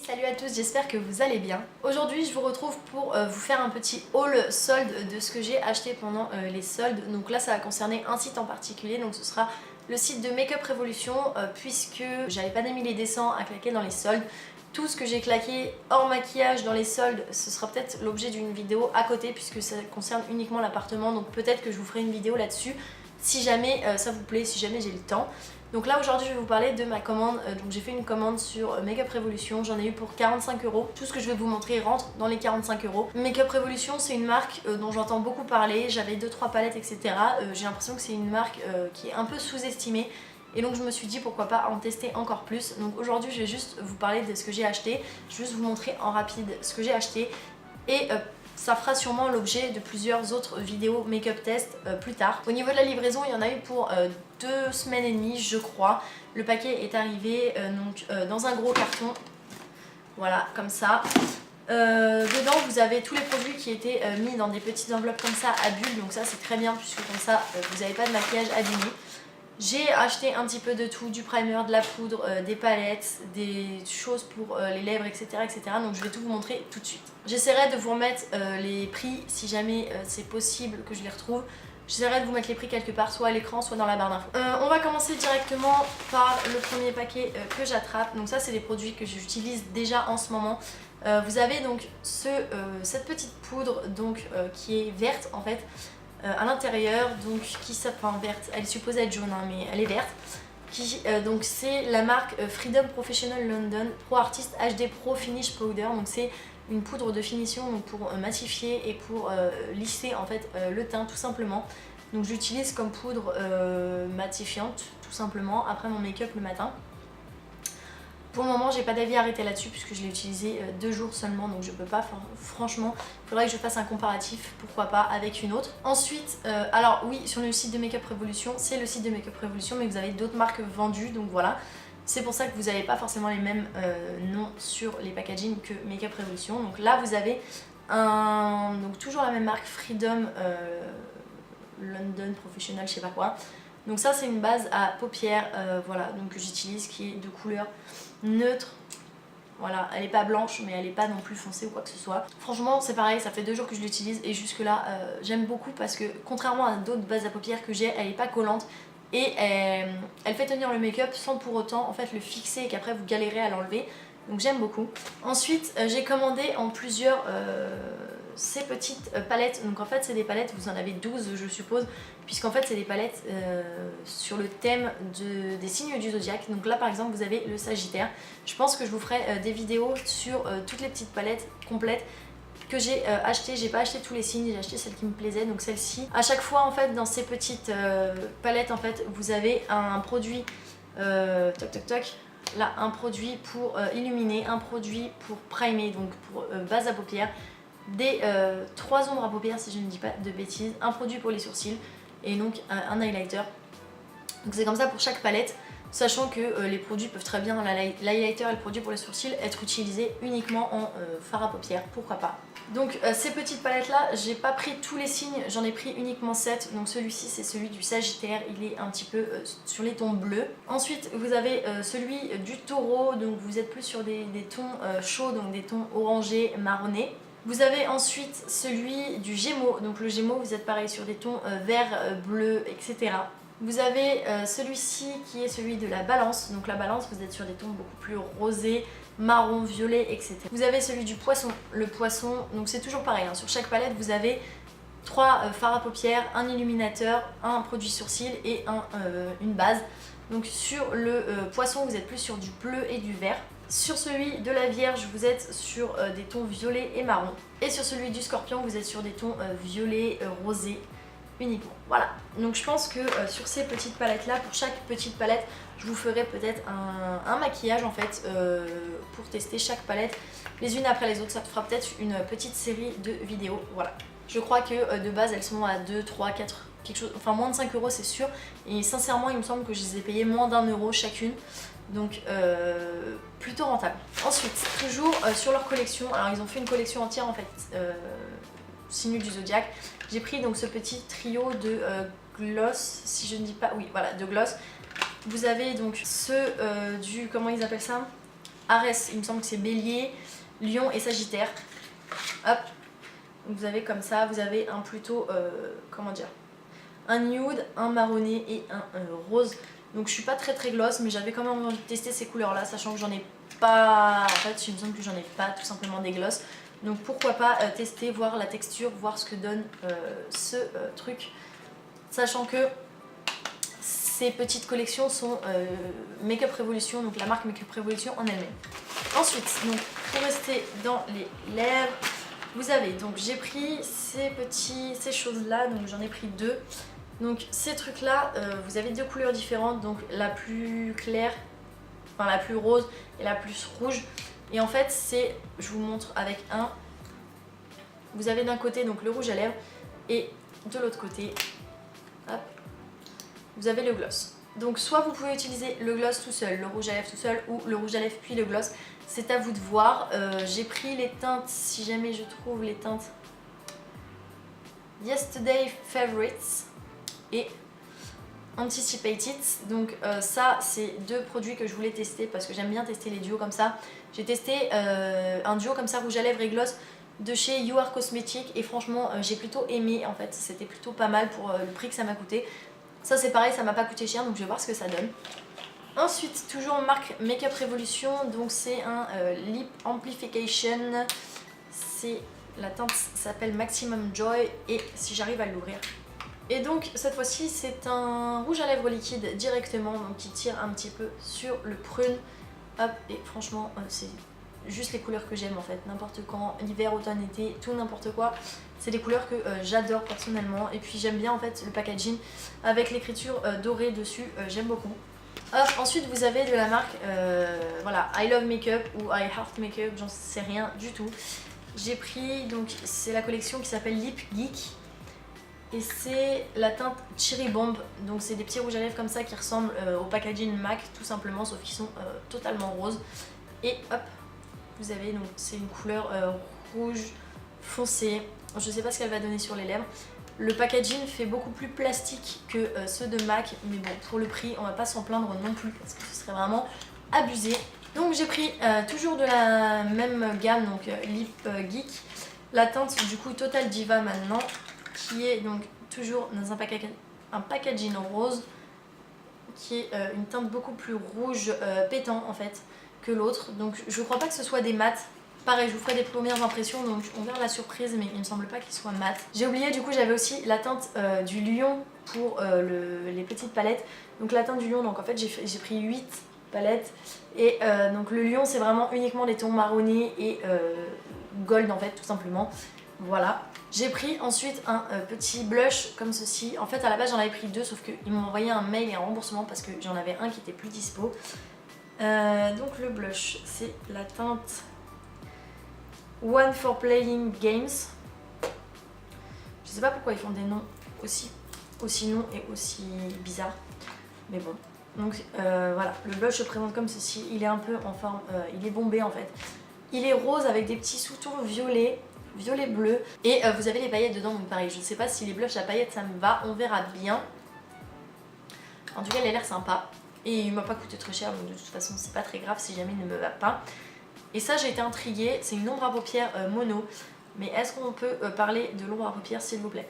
Salut à tous, j'espère que vous allez bien. Aujourd'hui je vous retrouve pour vous faire un petit haul solde de ce que j'ai acheté pendant les soldes. Donc là ça va concerner un site en particulier, donc ce sera le site de Make Up Revolution puisque j'avais pas mis les dessins à claquer dans les soldes. Tout ce que j'ai claqué hors maquillage dans les soldes, ce sera peut-être l'objet d'une vidéo à côté puisque ça concerne uniquement l'appartement, donc peut-être que je vous ferai une vidéo là-dessus si jamais ça vous plaît, si jamais j'ai le temps. Donc là aujourd'hui je vais vous parler de ma commande, donc j'ai fait une commande sur Make Up Revolution, j'en ai eu pour 45 €. Tout ce que je vais vous montrer rentre dans les 45 €. Make Up Revolution c'est une marque dont j'entends beaucoup parler, j'avais 2-3 palettes etc. J'ai l'impression que c'est une marque qui est un peu sous-estimée. Et donc je me suis dit pourquoi pas en tester encore plus. Donc aujourd'hui je vais juste vous parler de ce que j'ai acheté, je vais juste vous montrer en rapide ce que j'ai acheté et ça fera sûrement l'objet de plusieurs autres vidéos make-up test plus tard. Au niveau de la livraison, il y en a eu pour 2 semaines et demie je crois. Le paquet est arrivé dans un gros carton, voilà comme ça. Dedans vous avez tous les produits qui étaient mis dans des petites enveloppes comme ça à bulles, donc ça c'est très bien puisque comme ça vous n'avez pas de maquillage abîmé. J'ai acheté un petit peu de tout, du primer, de la poudre, des palettes, des choses pour les lèvres, etc., etc. Donc je vais tout vous montrer tout de suite. J'essaierai de vous remettre les prix si jamais c'est possible que je les retrouve. J'essaierai de vous mettre les prix quelque part, soit à l'écran, soit dans la barre d'infos. On va commencer directement par le premier paquet que j'attrape. Donc ça c'est des produits que j'utilise déjà en ce moment. Vous avez donc cette petite poudre donc, qui est verte en fait. À l'intérieur, donc qui s'appelle verte, elle est supposée être jaune hein, mais elle est verte. Donc c'est la marque Freedom Professional London Pro Artist HD Pro Finish Powder. Donc c'est une poudre de finition donc pour matifier et pour lisser en fait le teint tout simplement. Donc j'utilise comme poudre matifiante tout simplement après mon make-up le matin. Pour le moment j'ai pas d'avis arrêté là-dessus puisque je l'ai utilisé 2 jours seulement, donc je peux pas, franchement il faudrait que je fasse un comparatif, pourquoi pas, avec une autre. Ensuite, alors oui, sur le site de Make Up Revolution, c'est le site de Make Up Revolution mais vous avez d'autres marques vendues, donc voilà. C'est pour ça que vous n'avez pas forcément les mêmes noms sur les packaging que Make Up Revolution. Donc là vous avez donc toujours la même marque Freedom London Professional je sais pas quoi. Donc ça c'est une base à paupières, voilà, donc que j'utilise, qui est de couleur neutre. Voilà, elle est pas blanche mais elle est pas non plus foncée ou quoi que ce soit. Franchement c'est pareil, ça fait 2 jours que je l'utilise et jusque là j'aime beaucoup parce que contrairement à d'autres bases à paupières que j'ai, elle est pas collante et elle fait tenir le make-up sans pour autant en fait le fixer et qu'après vous galérez à l'enlever. Donc j'aime beaucoup. Ensuite j'ai commandé en plusieurs ces petites palettes. Donc en fait c'est des palettes, vous en avez 12 je suppose, puisqu'en fait c'est des palettes sur le thème des signes du zodiaque. Donc là par exemple vous avez le Sagittaire. Je pense que je vous ferai des vidéos sur toutes les petites palettes complètes que j'ai acheté. J'ai pas acheté tous les signes, j'ai acheté celle qui me plaisait, donc celle-ci. À chaque fois en fait dans ces petites palettes en fait vous avez un produit toc toc toc. Là un produit pour illuminer, un produit pour primer, donc pour base à paupières, des 3 ombres à paupières si je ne dis pas de bêtises, un produit pour les sourcils et donc un highlighter. Donc c'est comme ça pour chaque palette, sachant que les produits peuvent très bien, l'highlighter et le produit pour les sourcils, être utilisés uniquement en fard à paupières, pourquoi pas. Donc ces petites palettes là, j'ai pas pris tous les signes, j'en ai pris uniquement 7. Donc celui-ci c'est celui du Sagittaire, il est un petit peu sur les tons bleus. Ensuite vous avez celui du Taureau, donc vous êtes plus sur des tons chauds, donc des tons orangés, marronnés. Vous avez ensuite celui du Gémeaux, donc le Gémeaux vous êtes pareil sur des tons vert, bleu, etc. Vous avez celui-ci qui est celui de la Balance, donc la Balance vous êtes sur des tons beaucoup plus rosés, marron, violet, etc. Vous avez celui du Poisson, le Poisson, donc c'est toujours pareil, hein. Sur chaque palette vous avez 3 fards à paupières, un illuminateur, un produit sourcil et une base. Donc sur le Poisson vous êtes plus sur du bleu et du vert. Sur celui de la Vierge vous êtes sur des tons violets et marron. Et sur celui du Scorpion vous êtes sur des tons violets, rosés uniquement. Voilà, donc je pense que sur ces petites palettes là, pour chaque petite palette je vous ferai peut-être un maquillage en fait pour tester chaque palette les unes après les autres. Ça te fera peut-être une petite série de vidéos. Voilà, je crois que de base elles sont à 2, 3, 4 quelque chose, enfin moins de 5 € c'est sûr, et sincèrement il me semble que je les ai payées moins d'1 € chacune. Donc plutôt rentable. Ensuite, toujours sur leur collection, alors ils ont fait une collection entière en fait, signes du zodiaque. J'ai pris donc ce petit trio de gloss, si je ne dis pas, oui voilà, de gloss. Vous avez donc ceux du, comment ils appellent ça, Arès, il me semble que c'est Bélier, Lion et Sagittaire. Hop, donc vous avez comme ça, vous avez un plutôt, comment dire, un nude, un marronné et un rose. Donc je suis pas très gloss, mais j'avais quand même envie de tester ces couleurs là, sachant que j'en ai pas, en fait il me semble que j'en ai pas tout simplement des gloss. Donc pourquoi pas tester, voir la texture, voir ce que donne ce truc, sachant que ces petites collections sont Makeup Revolution, donc la marque Makeup Revolution en elle-même. Ensuite, donc pour rester dans les lèvres, vous avez, donc j'ai pris ces choses là, donc j'en ai pris deux. Donc ces trucs là, vous avez deux couleurs différentes, donc la plus claire, enfin la plus rose et la plus rouge. Et en fait c'est, je vous montre avec un, vous avez d'un côté donc le rouge à lèvres et de l'autre côté, hop, vous avez le gloss. Donc soit vous pouvez utiliser le gloss tout seul, le rouge à lèvres tout seul, ou le rouge à lèvres puis le gloss, c'est à vous de voir. J'ai pris les teintes, si jamais je trouve les teintes Yesterday Favorites et Anticipated. Donc ça c'est deux produits que je voulais tester parce que j'aime bien tester les duos comme ça. J'ai testé un duo comme ça rouge à lèvres et gloss de chez You Are Cosmetics et franchement j'ai plutôt aimé en fait, c'était plutôt pas mal pour le prix que ça m'a coûté. Ça c'est pareil, ça m'a pas coûté cher donc je vais voir ce que ça donne. Ensuite toujours marque Makeup Revolution, donc c'est un Lip Amplification, c'est la teinte s'appelle Maximum Joy et si j'arrive à l'ouvrir. Et donc cette fois-ci c'est un rouge à lèvres liquide directement, donc qui tire un petit peu sur le prune. Hop, et franchement c'est juste les couleurs que j'aime en fait, n'importe quand, hiver, automne, été, tout n'importe quoi. C'est des couleurs que j'adore personnellement et puis j'aime bien en fait le packaging avec l'écriture dorée dessus, j'aime beaucoup. Hop, ensuite vous avez de la marque voilà, I Love Makeup ou I Heart Makeup, j'en sais rien du tout. J'ai pris, donc c'est la collection qui s'appelle Lip Geek. Et c'est la teinte Cherry Bomb, donc c'est des petits rouges à lèvres comme ça qui ressemblent au packaging MAC tout simplement, sauf qu'ils sont totalement roses. Et hop, vous avez donc c'est une couleur rouge foncé, je sais pas ce qu'elle va donner sur les lèvres. Le packaging fait beaucoup plus plastique que ceux de MAC, mais bon pour le prix on va pas s'en plaindre non plus parce que ce serait vraiment abusé. Donc j'ai pris toujours de la même gamme, donc Lip Geek, la teinte du coup Total Diva maintenant, qui est donc toujours dans un packaging rose, qui est une teinte beaucoup plus rouge pétant en fait que l'autre. Donc je crois pas que ce soit des mats. Pareil, je vous ferai des premières impressions, donc on verra la surprise, mais il me semble pas qu'il soit mat. J'ai oublié, du coup j'avais aussi la teinte du lion pour les petites palettes. Donc la teinte du lion, donc en fait j'ai pris 8 palettes. Et donc le lion c'est vraiment uniquement des tons marronnés et gold en fait tout simplement. Voilà. J'ai pris ensuite un petit blush comme ceci. En fait à la base j'en avais pris deux, sauf qu'ils m'ont envoyé un mail et un remboursement parce que j'en avais un qui était plus dispo. Donc le blush c'est la teinte One for Playing Games. Je sais pas pourquoi ils font des noms aussi longs et aussi bizarres, mais bon. Donc voilà, le blush se présente comme ceci. Il est un peu en forme, il est bombé en fait. Il est rose avec des petits sous-tons violets, violet bleu, et vous avez les paillettes dedans. Donc pareil, je ne sais pas si les blushs à paillettes ça me va, on verra bien. En tout cas il a l'air sympa et il m'a pas coûté très cher, donc de toute façon c'est pas très grave si jamais il ne me va pas. Et ça j'ai été intriguée, c'est une ombre à paupières mono, mais est-ce qu'on peut parler de l'ombre à paupières s'il vous plaît?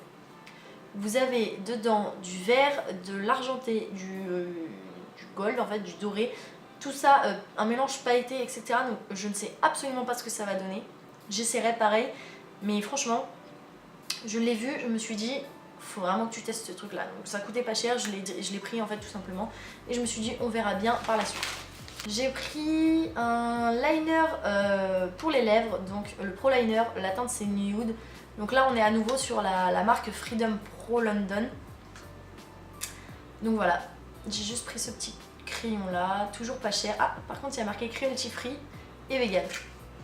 Vous avez dedans du vert, de l'argenté, du gold en fait, du doré, tout ça, un mélange pailleté etc. Donc je ne sais absolument pas ce que ça va donner, j'essaierai pareil, mais franchement je l'ai vu, je me suis dit faut vraiment que tu testes ce truc là, donc ça coûtait pas cher, je l'ai pris en fait tout simplement, et je me suis dit on verra bien par la suite. J'ai pris un liner pour les lèvres, donc le Pro Liner, la teinte c'est Nude. Donc là on est à nouveau sur la marque Freedom Pro London. Donc voilà, j'ai juste pris ce petit crayon là, toujours pas cher. Ah par contre il y a marqué cruelty free et vegan.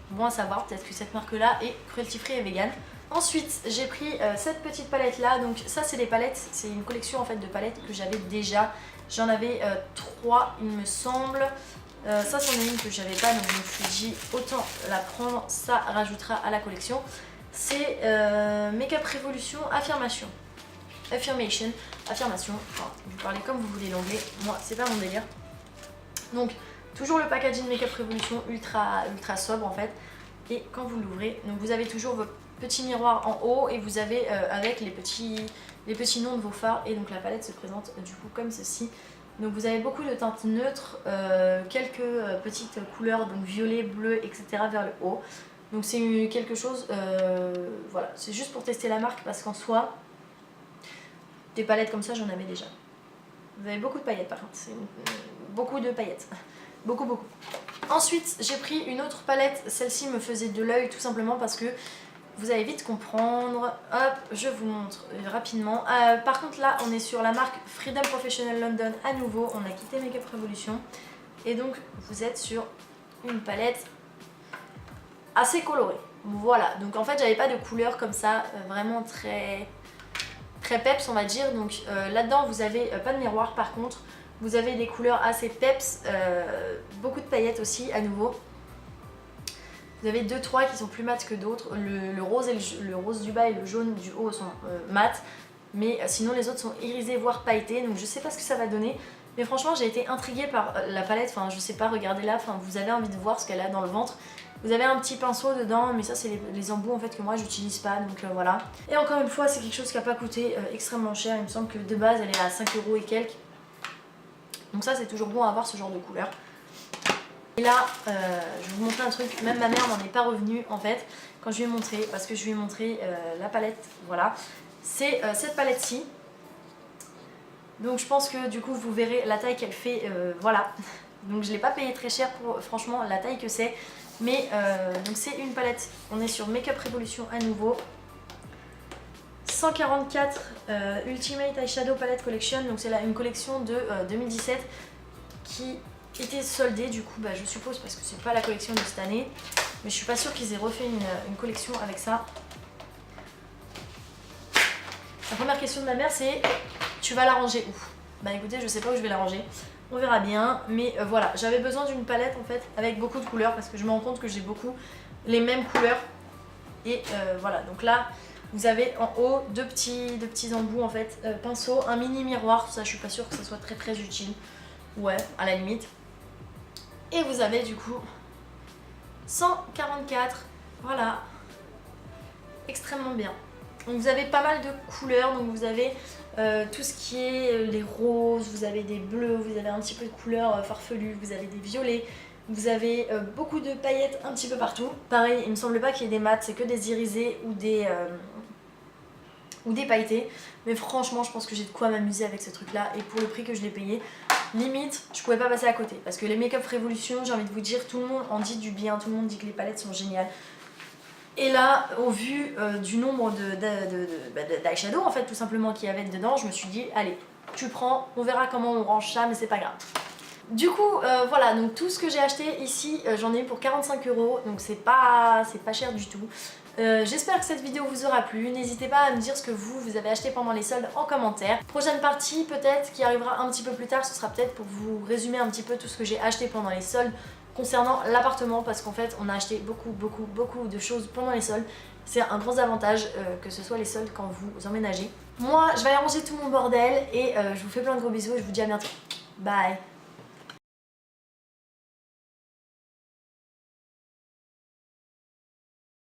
Bon à savoir, peut-être que cette marque là est cruelty free et vegan. Ensuite j'ai pris cette petite palette là, donc ça c'est des palettes, c'est une collection en fait de palettes que j'avais déjà. J'en avais 3 il me semble. Ça c'en est une que j'avais pas, donc je me suis dit autant la prendre, ça rajoutera à la collection. C'est Makeup Revolution Affirmation, enfin vous parlez comme vous voulez l'anglais, moi c'est pas mon délire. Donc Toujours le packaging Make Up Revolution ultra sobre en fait. Et quand vous l'ouvrez, donc vous avez toujours votre petit miroir en haut et vous avez avec les petits noms de vos fards, et donc la palette se présente du coup comme ceci. Donc vous avez beaucoup de teintes neutres, quelques petites couleurs, donc violet, bleu, etc. vers le haut. Donc c'est quelque chose, voilà, c'est juste pour tester la marque parce qu'en soi, des palettes comme ça j'en avais déjà. Vous avez beaucoup de paillettes par contre, c'est beaucoup de paillettes, beaucoup. Ensuite j'ai pris une autre palette, celle-ci me faisait de l'œil tout simplement parce que vous allez vite comprendre. Hop, je vous montre rapidement. Par contre là on est sur la marque Freedom Professional London à nouveau, on a quitté Make Up Revolution. Et donc vous êtes sur une palette assez colorée. Voilà, donc en fait j'avais pas de couleur comme ça, vraiment très peps on va dire. Donc là-dedans vous avez pas de miroir, par contre vous avez des couleurs assez peps, beaucoup de paillettes aussi à nouveau. Vous avez 2-3 qui sont plus mat que d'autres. Le rose et le rose du bas et le jaune du haut sont mat. Mais sinon les autres sont irisés voire pailletés. Donc je sais pas ce que ça va donner. Mais franchement j'ai été intriguée par la palette. Enfin je sais pas, regardez là. Enfin, vous avez envie de voir ce qu'elle a dans le ventre. Vous avez un petit pinceau dedans. Mais ça c'est les embouts en fait que moi j'utilise pas. Donc voilà. Et encore une fois c'est quelque chose qui n'a pas coûté extrêmement cher. Il me semble que de base elle est à 5 € et quelques. Donc ça c'est toujours bon à avoir ce genre de couleur. Et là, je vais vous montrer un truc, même ma mère n'en est pas revenue en fait, quand je lui ai montré, parce que je lui ai montré la palette, voilà. C'est cette palette-ci. Donc je pense que du coup vous verrez la taille qu'elle fait, voilà. Donc je ne l'ai pas payé très cher pour franchement la taille que c'est. Mais donc c'est une palette, on est sur Make Up Revolution à nouveau. 144 Ultimate Eyeshadow Palette Collection, donc c'est une collection de 2017 qui était soldée du coup, je suppose parce que c'est pas la collection de cette année, mais je suis pas sûre qu'ils aient refait une collection avec ça. La première question de ma mère c'est: tu vas la ranger où? Bah écoutez, je sais pas où je vais la ranger, on verra bien, mais voilà, j'avais besoin d'une palette en fait avec beaucoup de couleurs parce que je me rends compte que j'ai beaucoup les mêmes couleurs. Et voilà, donc là vous avez en haut deux petits embouts en fait, pinceau, un mini miroir, ça je suis pas sûre que ça soit très utile, ouais à la limite. Et vous avez du coup 144, voilà, extrêmement bien. Donc vous avez pas mal de couleurs, donc vous avez tout ce qui est les roses, vous avez des bleus, vous avez un petit peu de couleurs farfelues, vous avez des violets, vous avez beaucoup de paillettes un petit peu partout. Pareil, il me semble pas qu'il y ait des mats, c'est que des irisés ou des pailletés. Mais franchement, je pense que j'ai de quoi m'amuser avec ce truc là, et pour le prix que je l'ai payé, limite, je pouvais pas passer à côté. Parce que les Make Up Revolution, j'ai envie de vous dire, tout le monde en dit du bien, tout le monde dit que les palettes sont géniales. Et là, au vu du nombre d'eyeshadow en fait, tout simplement qu'il y avait dedans, je me suis dit, allez, tu prends, on verra comment on range ça, mais c'est pas grave. Du coup, voilà, donc tout ce que j'ai acheté ici, j'en ai eu pour 45 €, donc c'est pas cher du tout. J'espère que cette vidéo vous aura plu, n'hésitez pas à me dire ce que vous avez acheté pendant les soldes en commentaire. Prochaine partie peut-être qui arrivera un petit peu plus tard, ce sera peut-être pour vous résumer un petit peu tout ce que j'ai acheté pendant les soldes concernant l'appartement, parce qu'en fait on a acheté beaucoup de choses pendant les soldes. C'est un gros avantage que ce soit les soldes quand vous emménagez. Moi je vais aller ranger tout mon bordel et je vous fais plein de gros bisous et je vous dis à bientôt. Bye.